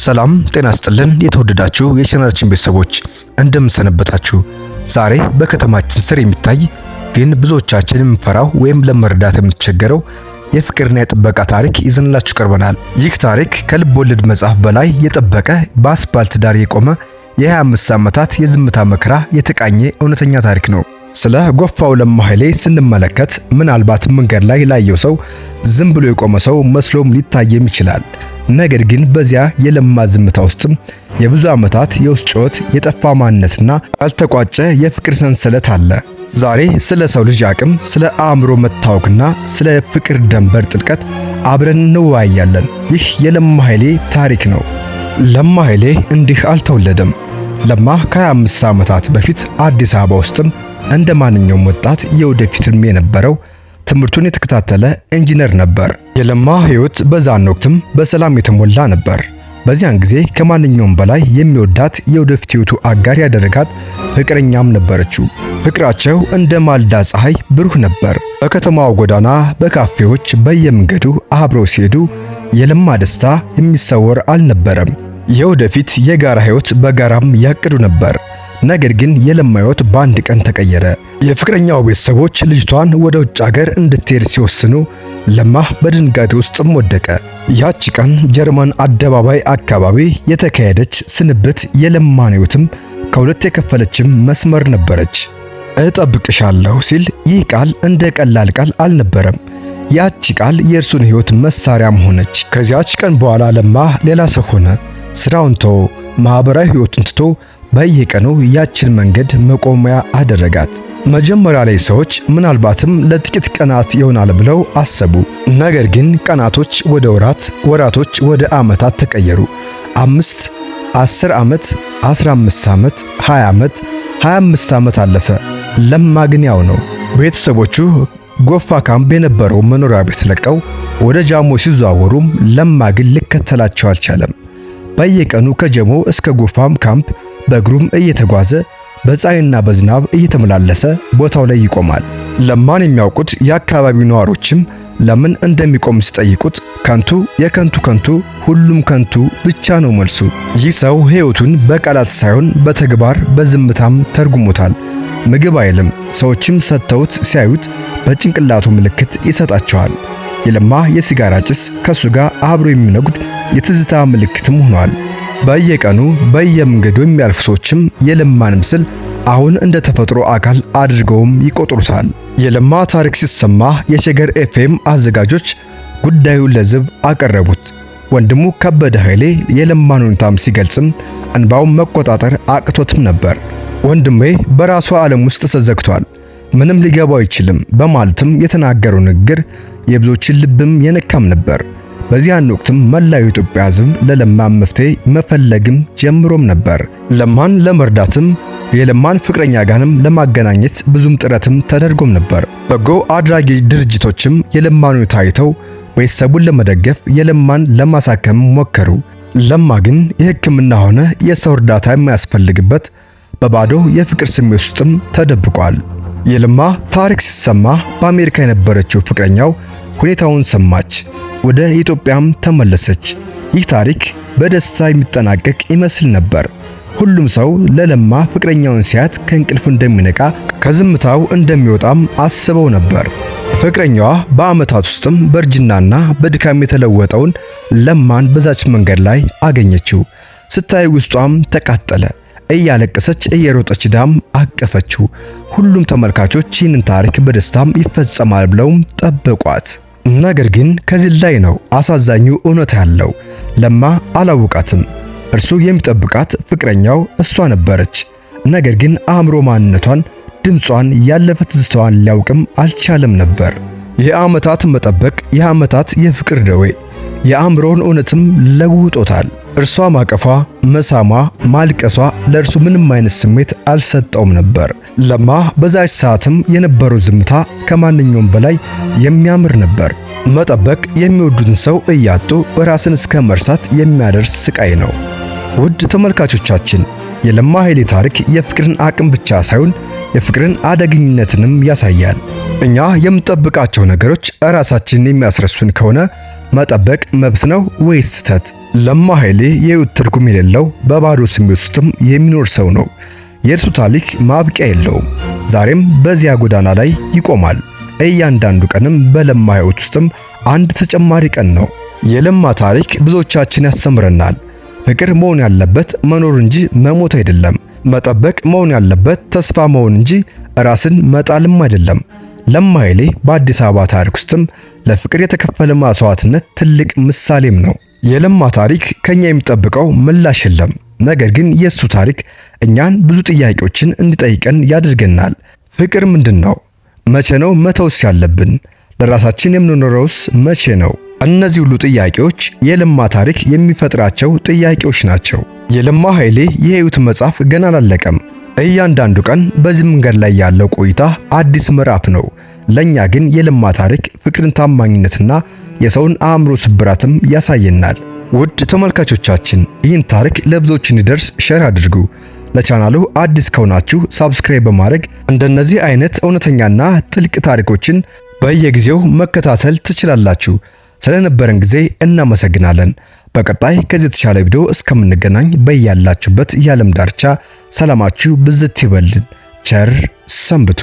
ሰላም ጤና ይስጥልን። የተወደዳችሁ የቻናላችን ቤተሰቦች እንደምን ሰነበታችሁ? ዛሬ በከተማችን ስር የሚታይ ግን ብዙዎቻችን የምንፈራው ወይም ለመረዳት የምንቸገረው የፍቅርና የጥበቃ ታሪክ ይዘንላችሁ ቀርበናል። ይህ ታሪክ ከልብ ወለድ መጽሐፍ በላይ የጠበቀ በአስፓልት ዳር የቆመ የ25 ዓመታት የዝምታ መከራ የተቃኘ እውነተኛ ታሪክ ነው። ስለ ጎፋው ለማ ኃይሌ ስንመለከት ምናልባት መንገድ ላይ ላየው ሰው ዝም ብሎ የቆመ ሰው መስሎም ሊታየም ይችላል። ነገር ግን በዚያ የለማ ዝምታ ውስጥም የብዙ ዓመታት የውስጥ ጩኸት፣ የጠፋ ማንነትና ያልተቋጨ የፍቅር ሰንሰለት አለ። ዛሬ ስለ ሰው ልጅ አቅም፣ ስለ አእምሮ መታወክና ስለ ፍቅር ድንበር ጥልቀት አብረን እንወያያለን። ይህ የለማ ኃይሌ ታሪክ ነው። ለማ ኃይሌ እንዲህ አልተወለደም። ለማ ከ25 ዓመታት በፊት አዲስ አበባ ውስጥም እንደ ማንኛውም ወጣት የወደፊት ህልም የነበረው ትምህርቱን የተከታተለ ኢንጂነር ነበር። የለማ ህይወት በዛን ወቅትም በሰላም የተሞላ ነበር። በዚያን ጊዜ ከማንኛውም በላይ የሚወዳት የወደፊት ህይወቱ አጋር ያደረጋት ፍቅረኛም ነበረችው። ፍቅራቸው እንደ ማልዳ ፀሐይ ብሩህ ነበር። በከተማው ጎዳና፣ በካፌዎች፣ በየመንገዱ አብረው ሲሄዱ የለማ ደስታ የሚሰወር አልነበረም። የወደፊት የጋራ ህይወት በጋራም ያቅዱ ነበር። ነገር ግን የለማ ህይወት በአንድ ቀን ተቀየረ። የፍቅረኛው ቤተሰቦች ልጅቷን ወደ ውጭ ሀገር እንድትሄድ ሲወስኑ ለማ በድንጋጤ ውስጥም ወደቀ። ያቺ ቀን ጀርመን አደባባይ አካባቢ የተካሄደች ስንብት የለማን ህይወትም ከሁለት የከፈለችም መስመር ነበረች። እጠብቅሻለሁ ሲል ይህ ቃል እንደ ቀላል ቃል አልነበረም። ያቺ ቃል የእርሱን ህይወት መሳሪያም ሆነች። ከዚያች ቀን በኋላ ለማ ሌላ ሰው ሆነ። ስራውን ተወ። ማህበራዊ ህይወቱን ትቶ በየቀኑ ያችን መንገድ መቆሚያ አደረጋት። መጀመሪያ ላይ ሰዎች ምናልባትም ለጥቂት ቀናት ይሆናል ብለው አሰቡ። ነገር ግን ቀናቶች ወደ ወራት፣ ወራቶች ወደ ዓመታት ተቀየሩ። 5፣ 10 ዓመት፣ 15 ዓመት፣ 20 ዓመት፣ 25 ዓመት አለፈ። ለማ ግን ያው ነው። ቤተሰቦቹ ጎፋ ካምፕ የነበረው መኖሪያ ቤት ለቀው ወደ ጃሞ ሲዘዋወሩም ለማ ግን ሊከተላቸው አልቻለም። በየቀኑ ከጀሞ እስከ ጎፋም ካምፕ በእግሩም እየተጓዘ በፀሐይና በዝናብ እየተመላለሰ ቦታው ላይ ይቆማል። ለማን የሚያውቁት የአካባቢው ነዋሪዎችም ለምን እንደሚቆም ሲጠይቁት ከንቱ፣ የከንቱ ከንቱ፣ ሁሉም ከንቱ ብቻ ነው መልሱ። ይህ ሰው ሕይወቱን በቃላት ሳይሆን በተግባር በዝምታም ተርጉሞታል። ምግብ አይልም። ሰዎችም ሰጥተውት ሲያዩት በጭንቅላቱ ምልክት ይሰጣቸዋል። የለማ የሲጋራ ጭስ ከሱ ጋር አብሮ የሚነጉድ የትዝታ ምልክትም ሆኗል። በየቀኑ በየመንገዱ የሚያልፉ ሰዎችም የለማን ምስል አሁን እንደ ተፈጥሮ አካል አድርገውም ይቆጥሩታል። የለማ ታሪክ ሲሰማ የሸገር ኤፍኤም አዘጋጆች ጉዳዩን ለሕዝብ አቀረቡት። ወንድሙ ከበደ ኃይሌ የለማን ሁኔታም ሲገልጽም እንባውን መቆጣጠር አቅቶትም ነበር። ወንድሜ በራሱ ዓለም ውስጥ ተዘግቷል፣ ምንም ሊገባው አይችልም በማለትም የተናገረው ንግግር የብዙዎችን ልብም የነካም ነበር። በዚያን ወቅትም መላው የኢትዮጵያ ሕዝብ ለለማ መፍትሄ መፈለግም ጀምሮም ነበር። ለማን ለመርዳትም የለማን ፍቅረኛ ጋርም ለማገናኘት ብዙም ጥረትም ተደርጎም ነበር። በጎ አድራጊ ድርጅቶችም የለማን ሁኔታ አይተው ቤተሰቡን ለመደገፍ የለማን ለማሳከም ሞከሩ። ለማ ግን የሕክምና ሆነ የሰው እርዳታ የማያስፈልግበት በባዶ የፍቅር ስሜት ውስጥም ተደብቋል። የለማ ታሪክ ሲሰማ በአሜሪካ የነበረችው ፍቅረኛው ሁኔታውን ሰማች። ወደ ኢትዮጵያም ተመለሰች። ይህ ታሪክ በደስታ የሚጠናቀቅ ይመስል ነበር። ሁሉም ሰው ለለማ ፍቅረኛውን ሲያት ከእንቅልፉ እንደሚነቃ ከዝምታው እንደሚወጣም አስበው ነበር። ፍቅረኛዋ በዓመታት ውስጥም በእርጅናና በድካም የተለወጠውን ለማን በዛች መንገድ ላይ አገኘችው። ስታይ ውስጧም ተቃጠለ። እያለቀሰች እየሮጠች ዳም አቀፈችው። ሁሉም ተመልካቾች ይህንን ታሪክ በደስታም ይፈጸማል ብለውም ጠበቋት። ነገር ግን ከዚህ ላይ ነው አሳዛኙ እውነት ያለው። ለማ አላወቃትም። እርሱ የሚጠብቃት ፍቅረኛው እሷ ነበረች። ነገር ግን አእምሮ ማንነቷን፣ ድምጿን፣ ያለፈ ትዝታዋን ሊያውቅም አልቻለም ነበር። የዓመታት መጠበቅ፣ የዓመታት የፍቅር ደዌ የአእምሮን እውነትም ለውጦታል። እርሷ ማቀፏ፣ መሳሟ፣ ማልቀሷ ለእርሱ ምንም አይነት ስሜት አልሰጠውም ነበር። ለማ በዛች ሰዓትም የነበረው ዝምታ ከማንኛውም በላይ የሚያምር ነበር። መጠበቅ የሚወዱትን ሰው እያጡ ራስን እስከ መርሳት የሚያደርስ ስቃይ ነው። ውድ ተመልካቾቻችን የለማ ኃይሌ ታሪክ የፍቅርን አቅም ብቻ ሳይሆን የፍቅርን አደገኝነትንም ያሳያል። እኛ የምንጠብቃቸው ነገሮች ራሳችንን የሚያስረሱን ከሆነ መጠበቅ መብት ነው ወይስ ስህተት? ለማ ኃይሌ የህይወት ትርጉም የሌለው በባዶ ስሜት ውስጥም የሚኖር ሰው ነው። የእርሱ ታሪክ ማብቂያ የለውም። ዛሬም በዚያ ጎዳና ላይ ይቆማል። እያንዳንዱ ቀንም በለማ ህይወት ውስጥም አንድ ተጨማሪ ቀን ነው። የለማ ታሪክ ብዙዎቻችን ያስተምረናል። ፍቅር መሆን ያለበት መኖር እንጂ መሞት አይደለም። መጠበቅ መሆን ያለበት ተስፋ መሆን እንጂ ራስን መጣልም አይደለም። ለማ ኃይሌ በአዲስ አበባ ታሪክ ውስጥም ለፍቅር የተከፈለ መስዋዕትነት ትልቅ ምሳሌም ነው። የለማ ታሪክ ከኛ የሚጠብቀው ምላሽ የለም። ነገር ግን የሱ ታሪክ እኛን ብዙ ጥያቄዎችን እንዲጠይቀን ያደርገናል። ፍቅር ምንድን ነው? መቼ ነው መተውስ ያለብን? ለራሳችን የምንኖረውስ መቼ ነው? እነዚህ ሁሉ ጥያቄዎች የለማ ታሪክ የሚፈጥራቸው ጥያቄዎች ናቸው። የለማ ኃይሌ የህይወት መጽሐፍ ገና አላለቀም። እያንዳንዱ ቀን በዚህ መንገድ ላይ ያለው ቆይታ አዲስ ምዕራፍ ነው። ለኛ ግን የለማ ታሪክ ፍቅርን፣ ታማኝነትና የሰውን አእምሮ ስብራትም ያሳየናል። ውድ ተመልካቾቻችን ይህን ታሪክ ለብዙዎች እንዲደርስ ሼር አድርጉ። ለቻናሉ አዲስ ከሆናችሁ ሳብስክራይብ በማድረግ እንደነዚህ አይነት እውነተኛና ጥልቅ ታሪኮችን በየጊዜው መከታተል ትችላላችሁ። ስለነበረን ጊዜ እናመሰግናለን። በቀጣይ ከዚህ የተሻለ ቪዲዮ እስከምንገናኝ በያላችሁበት የዓለም ዳርቻ ሰላማችሁ ብዝት ይበልን። ቸር ሰንብቱ።